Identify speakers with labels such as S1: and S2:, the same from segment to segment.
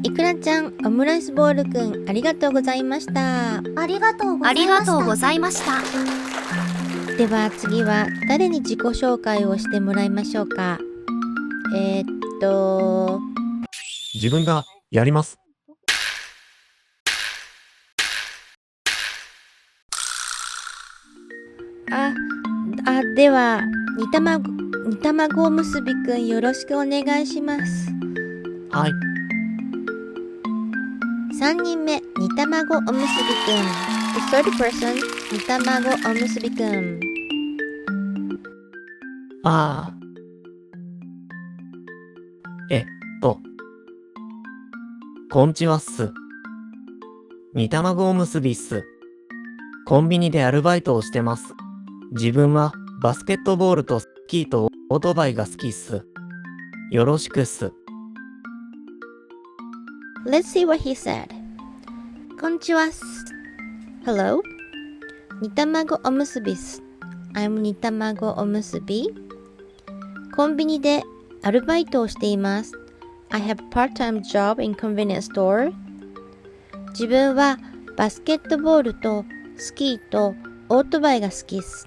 S1: いくらちゃん、オムライスボールくん、ありがとうございました。
S2: ありがとうございました。
S1: では次は誰に自己紹介をしてもらいましょうか。
S3: 自分がやります。
S1: では、煮卵おむすびくんよろしくお願いします。
S3: はい。
S1: 3人目、煮卵おむすびくん。The third person、煮卵おむすびくん。
S3: こんちはっす。煮卵おむすびっす。コンビニでアルバイトをしてます。自分はバスケットボールとスキーとオートバイが好きっす。よろしくっす。
S1: Let's see what he said. こんにちはっす。Hello. 煮卵おむすびっす。I'm 煮卵おむすび。コンビニでアルバイトをしています。I have part-time job in convenience store. 自分はバスケットボールとスキーとオートバイが好きっす。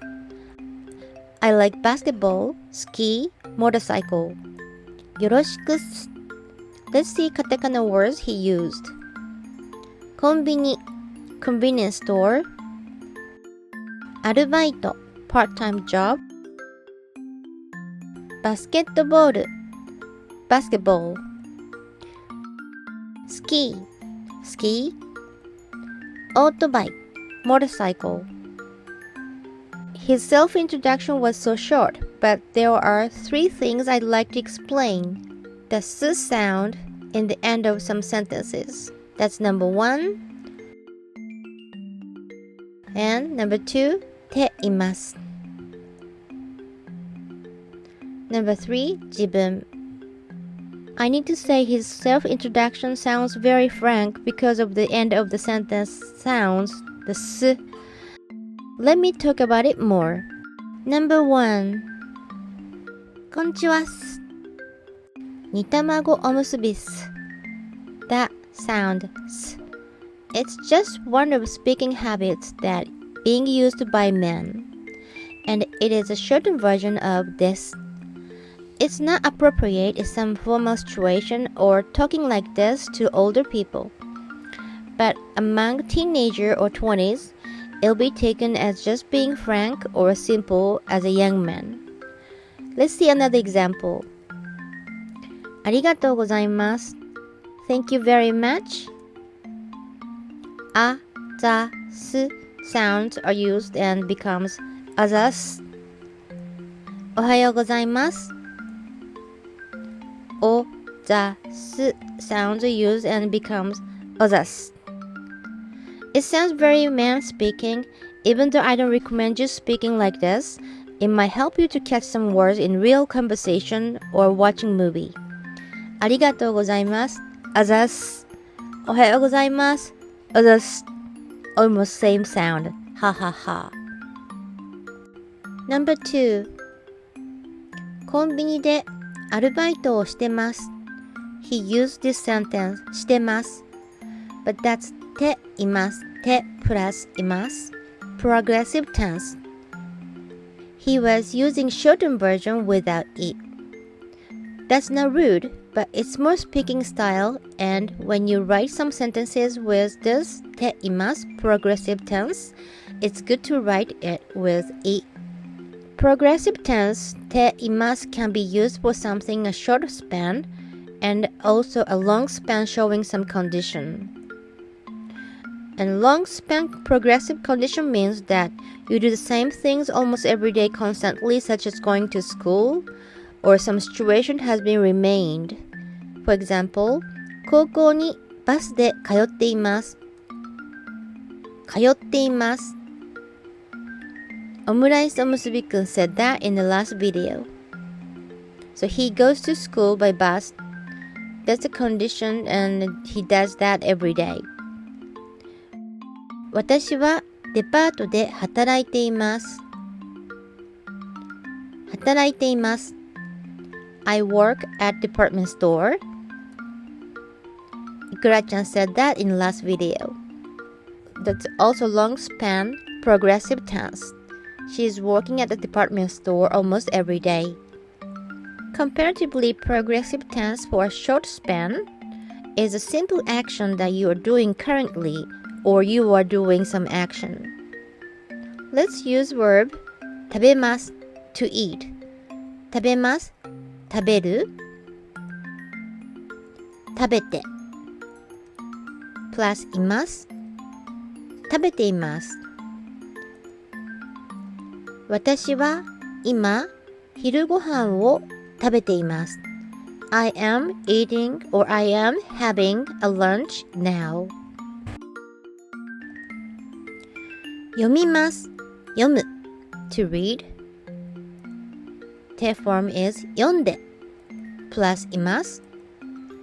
S1: I like basketball, ski, motorcycle. よろしくっす。Let's see カタカナ words he used. コンビニ convenience store. アルバイト part-time job. バスケットボール basketball. スキーオートバイ motorcycle. His self-introduction was so short, but there are 3 things I'd like to explain. The s sound in the end of some sentences. That's number 1. And number 2, ています。Number 3, 自分。I need to say his self-introduction sounds very frank because of the end of the sentence sounds, the s. Let me talk about it more. Number 1. こんにちはっす。煮卵おむすびっす。That sound s. It's just one of speaking habits that being used by men. And it is a shortened version of this. It's not appropriate in some formal situation or talking like this to older people. But among teenagers or 20s, it'll be taken as just being frank or simple as a young man. Let's see another example. ありがとうございます。Thank you very much. あ、ざ、す sounds are used and becomes あざす。おはようございます。お、ざ、す sounds are used and becomes おざす。It sounds very man-speaking. Even though I don't recommend you speaking like this, it might help you to catch some words in real conversation or watching movie. ありがとうございます。あざす。おはようございます。あざす。Almost same sound. Ha ha ha. Number 2. コンビニでアルバイトをしてます。He used this sentence してます。But that's ています。て plus います。Progressive tense. He was using shortened version without it. That's not rude, but it's more speaking style, and when you write some sentences with this ています progressive tense, it's good to write it with it. Progressive tense ています can be used for something a short span and also a long span showing some condition. And long span progressive condition means that you do the same things almost every day constantly, such as going to school, or some situation has been remained. For example, 高校にバスで通っています。通っています。オムライスおむすびくん said that in the last video. So he goes to school by bus. That's a condition and he does that every day. 私はデパートで働いています。働いています。I work at department store. い Okura-chan said that in last video. That's also long span progressive tense. She is working at the department store almost every day. Comparatively progressive tense for a short span is a simple action that you are doing currently or you are doing some action. Let's use verb 食べます to eat. 食べます、食べる、食べて plus います、食べています。私は今昼ご飯を食べています。I am eating or I am having a lunch now. 読みます、読む to read. Te form is 読んで plus います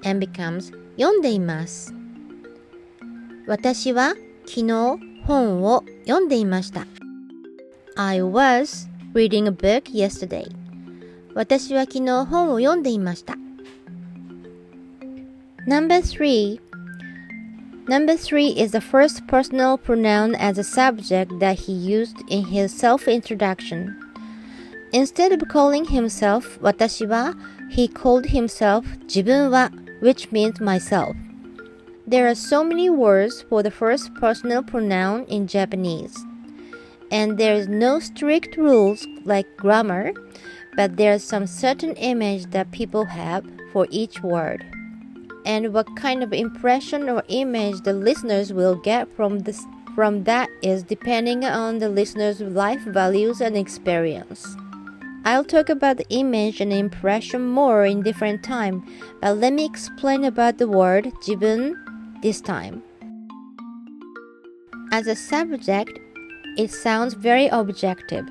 S1: and becomes 読んでいます。私は昨日本を読んでいました。I was reading a book yesterday. 私は昨日本を読んでいました。Number 3 is the first personal pronoun as a subject that he used in his self-introduction. Instead of calling himself 私は he called himself 自分は which means myself. There are so many words for the first personal pronoun in Japanese. And there is no strict rules like grammar, but there is some certain image that people have for each word. And what kind of impression or image the listeners will get from that is depending on the listener's life values and experience. I'll talk about the image and impression more in different time, but let me explain about the word 自分 this time. As a subject, it sounds very objective.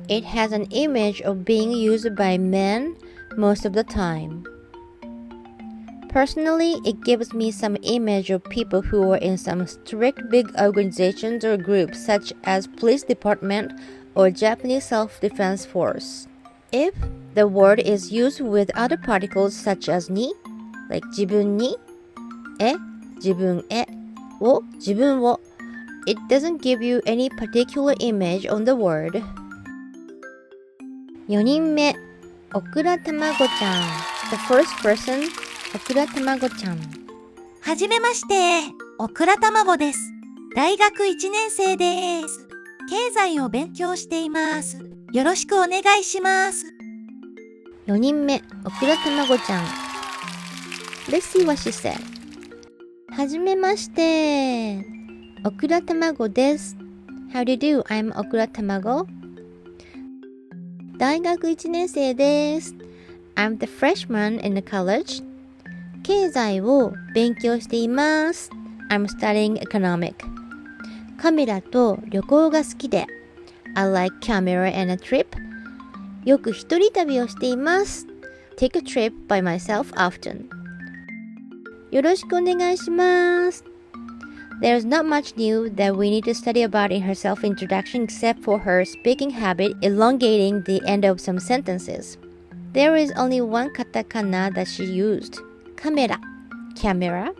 S1: It has an image of being used by men most of the time. Personally, it gives me some image of people who are in some strict big organizations or groups such as police department or Japanese self-defense force. If the word is used with other particles such as ni, like 自分に, え、自分へ, を、自分を, it doesn't give you any particular image on the word. 4人目、オクラたまごちゃん。The first person, オクラたまごちゃん。
S2: はじめまして、オクラたまごです。大学1年生です。経済を勉強しています。よろしくお願いします。
S1: 4人目、オクラたまごちゃん。Let's see what she said. はじめまして。オクラたまごです。How do you do? I'm オクラたまご。大学1年生です。I'm the freshman in the college. 経済を勉強しています。I'm studying economic. カメラと旅行が好きで I like camera and a trip. よく一人旅をしています。Take a trip by myself often. よろしくお願いします。There's not much new that we need to study about in her self-introduction except for her speaking habit elongating the end of some sentences. There is only one katakana that she used. カメラ camera.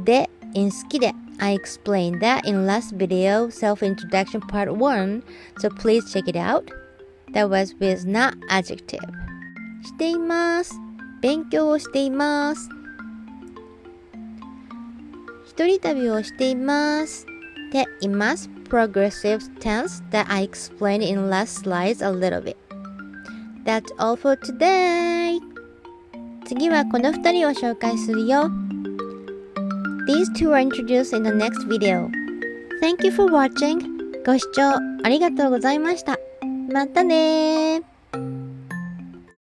S1: で in 好きで I explained that in last video, self-introduction part 1, so please check it out. That was with not adjective. しています。勉強をしています。一人旅をしています。でいます。Progressive tense that I explained in last slides a little bit. That's all for today. 次はこの2人を紹介するよ。These two are introduced in the next video. Thank you for watching. ご視聴ありがとうございました。またねー。